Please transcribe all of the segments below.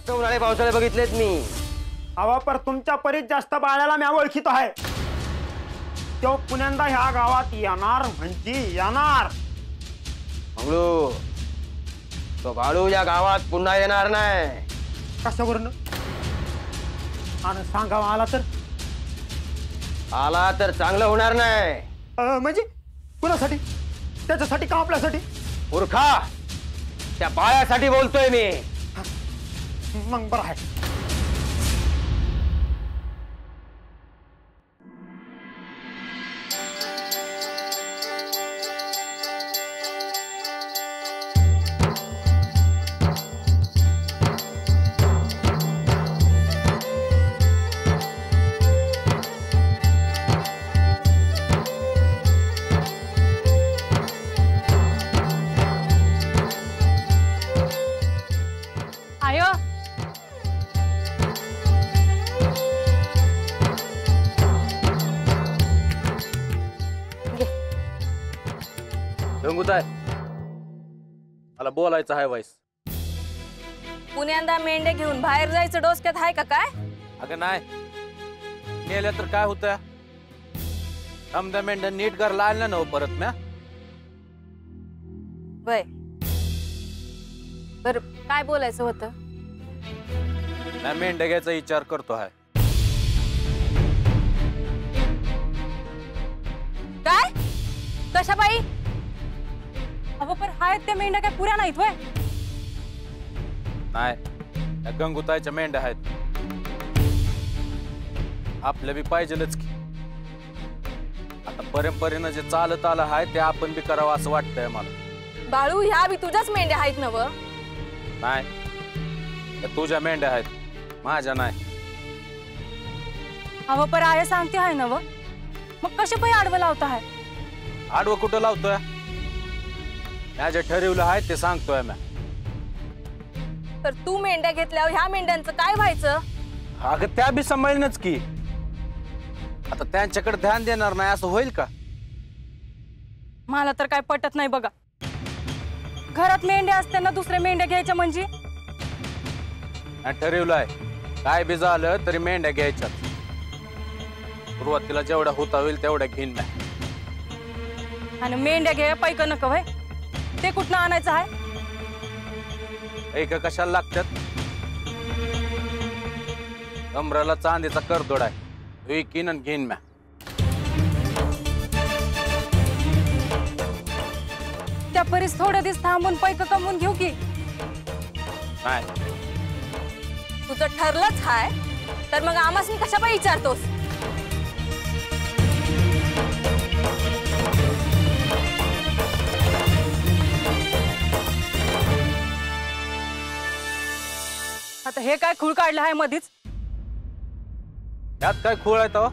जास्त उन्हाळे पावसाळे बघितलेत मी. अहो पर तुमच्या परीत जास्त बाळाला मी ओळखीतो आहे. तो पुण्यांदा ह्या गावात येणार म्हणजे येणार. मंगळू तो बाळू या गावात पुन्हा येणार नाही. कशावरनं? आणि सांगा आला तर चांगलं होणार नाही. म्हणजे कुणासाठी? त्याच्यासाठी का आपल्यासाठी? मूर्खा, त्या बाळ्यासाठी बोलतोय मी. मग बरं आहे. आयो गंगूताई, मला बोलायचं आहे वाईस. पुण्यांदा मेंढे घेऊन बाहेर जायचं डोसक्यात आहे का काय? अगं नाही, नेल्या तर काय होतं? समजा मेंढ्या नीट घरला आणलं ना परत म्या. वय बर, काय बोलायचं होतं? म्या मेंढ्या घ्यायचा विचार करतो आहे. काय? कशा बाई? अगं पण आहेत त्या मेंढ्या काय पुऱ्या नाहीत वय? नाही, त्या गंगूताईच्या मेंढ्या आहेत. आपल्या बी पाहिजेलच की. आता परंपरेनं जे चालत आलं आहे ते आपण बी करावं असं वाटतंय मला. बाळू, ह्या बी तुझ्याच मेंढ्या आहेत नव? नाही, त्या तुझ्या मेंढ्या आहेत, माझ्या नाही. अव पर आय सांगते आहे नव, मग कसे पण आडवं लावत आहे? आडवं कुठं लावतोय? म्या जे ठरवलं आहे ते सांगतोय म्या. तर तू मेंढ्या घेतल्यावर ह्या मेंढ्यांचं काय व्हायचं? अगं त्या बी सांभाळणच की. आता त्यांच्याकडे ध्यान देणार नाही असं होईल का? मला तर काय पटत नाही बघा. घरात मेंढ्या असताना दुसऱ्या मेंढ्या घ्यायच्या म्हणजे? ठरवलं आहे, काय बी झालं तरी मेंढ्या घ्यायच्या. सुरुवातीला जेवढा होता होईल तेवढ्या घेईन म्या. आणि मेंढ्या घ्याय पैक नको व्हय? ते कुठनं आणायचं आहे? एक कशाला लागतात? कमराला चांदीचा करदोड आहे, विकीन आणि घेईन म्या. त्या परीस थोडे दिवस थांबून पैक कमवून घेऊ की? नाही, तुझं ठरलंच हाय तर मग आम्हासनी कशा पाई विचारतोस? आता हे काय खूळ काढलं आहे मधीच? यात काय खूळ आहे तो?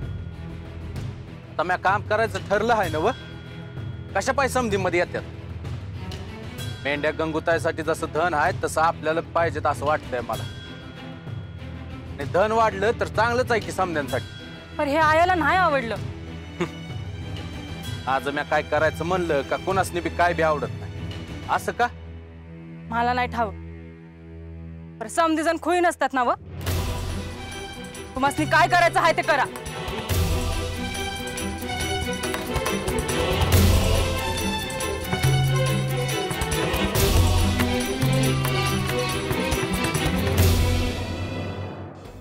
आता म्या काम करायचं ठरलं आहे ना व? कशा पाय समधी मध्ये येतात? मेंढ्या गंगूताईसाठी जसं धन आहे तसं आपल्याला पाहिजेत असं वाटतंय मला. आणि धन वाढलं तर चांगलंच आहे की समध्यांसाठी. पण हे आयाला नाही आवडलं. आज म्या काय करायचं म्हणलं का कोणासनी बी काय बी आवडत नाही. असं का? मला नाही ठाव. पर समधी जण खुळी नसतात ना व? तुम्हासनी काय करायचं आहे ते करा.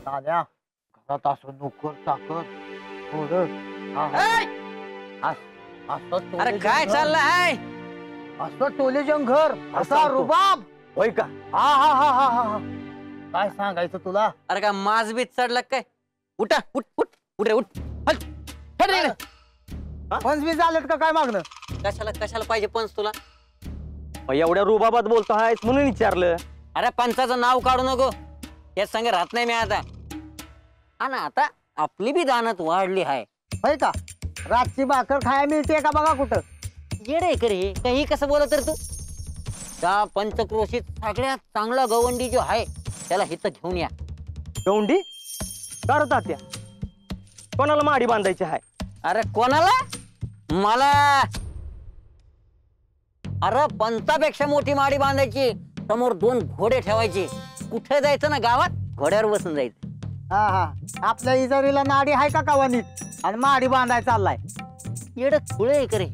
दाद्या, घरात असं नोकर चाकर थोडं. अरे काय चाललं आहे? असं टोले जंघर असा रुबाब होय का? हा हा हा हा हा. काय सांगायचं तुला? अरे काय माज बीत चढला काय? उठा, उठ उठ उठ रे, उठ. हल, हट रे. पंचवीस झालेत का काय मागणं? कशाला कशाला पाहिजे पंच तुला? एवढ्या रुबाबात बोलतो आहेस म्हणून विचारलं. अरे पंचाचं नाव काढू नको. हे संग राहत नाही मी आता. आणि आता आपली बी दानत वाढली आहे. होय का? रातची भाकर खाया मिळते का बघा कुठं? येडे करे काही कसं बोलत रे तू? त्या पंचक्रोशीत सगळ्यात चांगला गवंडी जो आहे त्याला हित घेऊन या. गवंडी करतात त्या? कोणाला माडी बांधायची आहे? अरे कोणाला? मला. अरे पंचापेक्षा मोठी माडी बांधायची, समोर 2 घोडे ठेवायचे कुठे जायचं ना गावात घोड्यावर बसून जायचं. हा हा आपल्या इजारीला नाडी आहे का कवानीत आणि माडी बांधाय चाललाय. येड खुळे आहे का रे?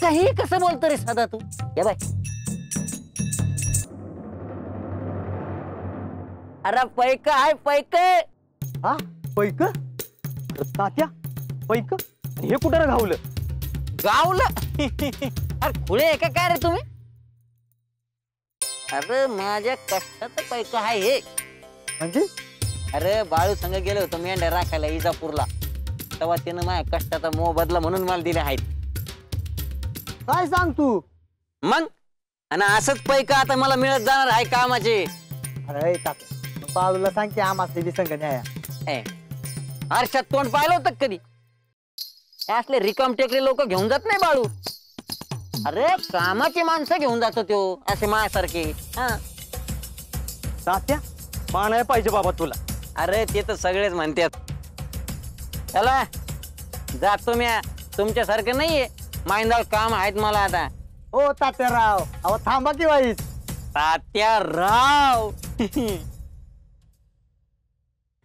काही कसं बोलतो रे सदा तू? या बाय, अरे पैक आहे पैक. हा पैक तात्या पैक हे कुठं घावलं. गावलं. अरे खुळे आहे का काय रे तुम्ही? अरे माझ्या कष्टाचं पैक आहे हे. म्हणजे अरे बाळू संग गेलो होतो मेंढ्या राखायला इजापूरला, तेव्हा त्यानं माझ्या कष्टाचा मोबदला म्हणून मला दिले आहेत. काय सांग तू. मग आणि असंच पैक आता मला मिळत जाणार आहे कामाचे. अरे तात्या बाळूला सांग की आम्हाला बी संग न्याया. आरशात तोंड पाहिलं होतं का कधी? हे असले रिकाम टेकले लोक घेऊन जात नाही बाळू. अरे कामाची माणसं घेऊन जातो त्यो असे माझ्यासारखे. हा तात्या मानाय पाहिजे बाबा तुला. अरे ते तर सगळेच म्हणतात. चला जातो मी, तुमच्यासारखं नाहीये माइंदाल काम आहेत मला आता. हो तात्याराव अहो थांबा की वाईस. तात्याराव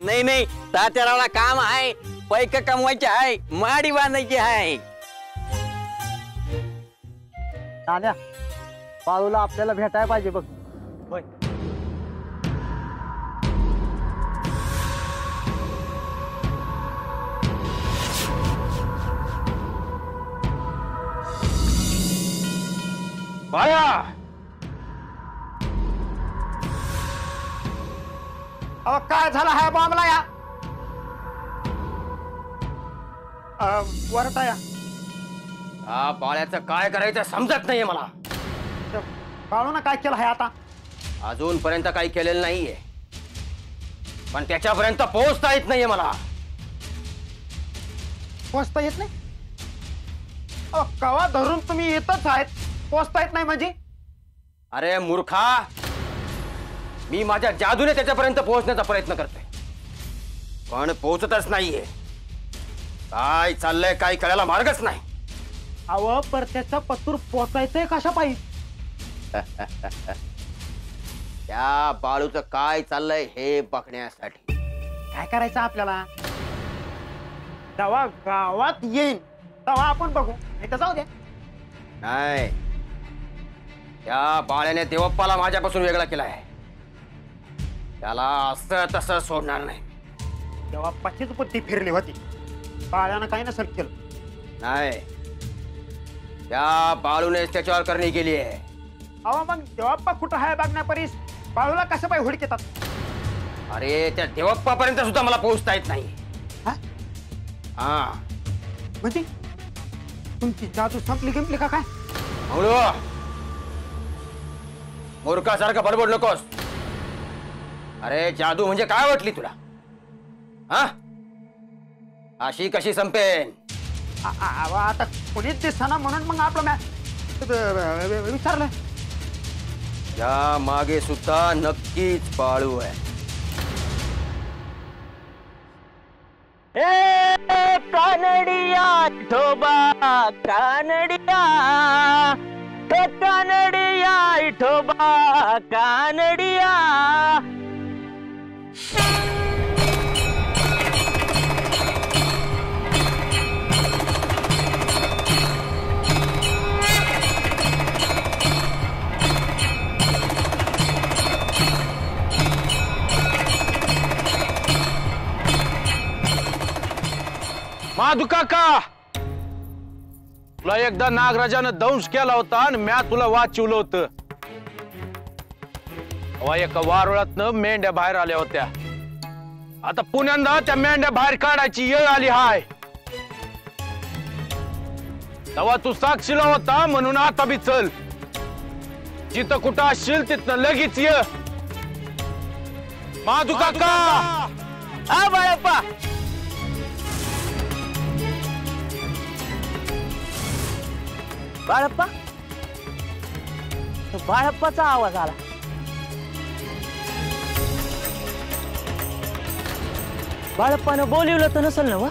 नाही नाही, तात्यारावला काम आहे, पैक कमवायचे आहे, माडी बांधायची आहे. तान्या बाळूला आपल्याला भेटायला पाहिजे बघ. होय बाया, अहो काय झालं हाय बॉम्बला या. वरटा या. हा बाळ्याचं काय करायचं समजत नाहीये मला. बाळून काय केलं आहे आता? अजूनपर्यंत काही केलेलं नाहीये, पण त्याच्यापर्यंत पोहोचता येत नाहीये मला. पोचता येत नाही? अहो कवा धरून तुम्ही येतच आहेत, पोचता येत नाही म्हणजे? अरे मूर्खा, मी माझ्या जादूने त्याच्यापर्यंत पोहोचण्याचा प्रयत्न करतोय, पण पोहोचतच नाहीये. काय चाललंय काय कळायला मार्गच नाही. अहो पर त्याचा पत्तूर पोचायचंय कशा पाहिजे? त्या बाळूचं काय चाललंय हे बघण्यासाठी काय करायचं आपल्याला? जेव्हा गावात येईन तेव्हा आपण बघू, नाही तर जाऊ द्या. नाही, त्या बाळ्याने देवप्पाला माझ्यापासून वेगळा केलाय. त्याला असं तसं सोडणार नाही. तेव्हा पचीच बुद्धी फिरली होती, बाळ्यानं काही नसेल केलं. नाही, त्या बाळूनेच त्याच्यावर करणी केली आहे. अहो मग देवाप्पा कुठं आहे बघण्यापरीस बाळूला कसं पाय हुडक येतात? अरे त्या देवप्पापर्यंत सुद्धा मला पोहोचता येत नाही. हा? हा म्हणजे तुमची जादू संपली गिंपली का काय? म्हणलो मूर्खासारखं बडबड नकोस. अरे जादू म्हणजे काय वाटली तुला? हा अशी कशी संपेन? आता कोणीच दिसना म्हणून मग आपलं विचारलं. या मागे सुद्धा नक्कीच बाळू आहे. कानडिया ठोबा कानडिया, कानडिया ठोबा कानडिया. माधू काका, तुला एकदा नागराजानं दंश केला होता आणि म्या तुला वाचवलं होतं. एका वारुळातनं मेंढ्या बाहेर आल्या होत्या. आता पुण्यांदा त्या मेंढ्या बाहेर काढायची येळ आली हाय. तेव्हा तू साक्षीला होता म्हणून आता बी चल. जिथं कुठं असशील तिथनं लगेच ये. माधू काका. हा बाळप्पा. बाळप्पा, बाळप्पाचा आवाज आला. बाळप्पानं बोलवलं तर नसेल ना?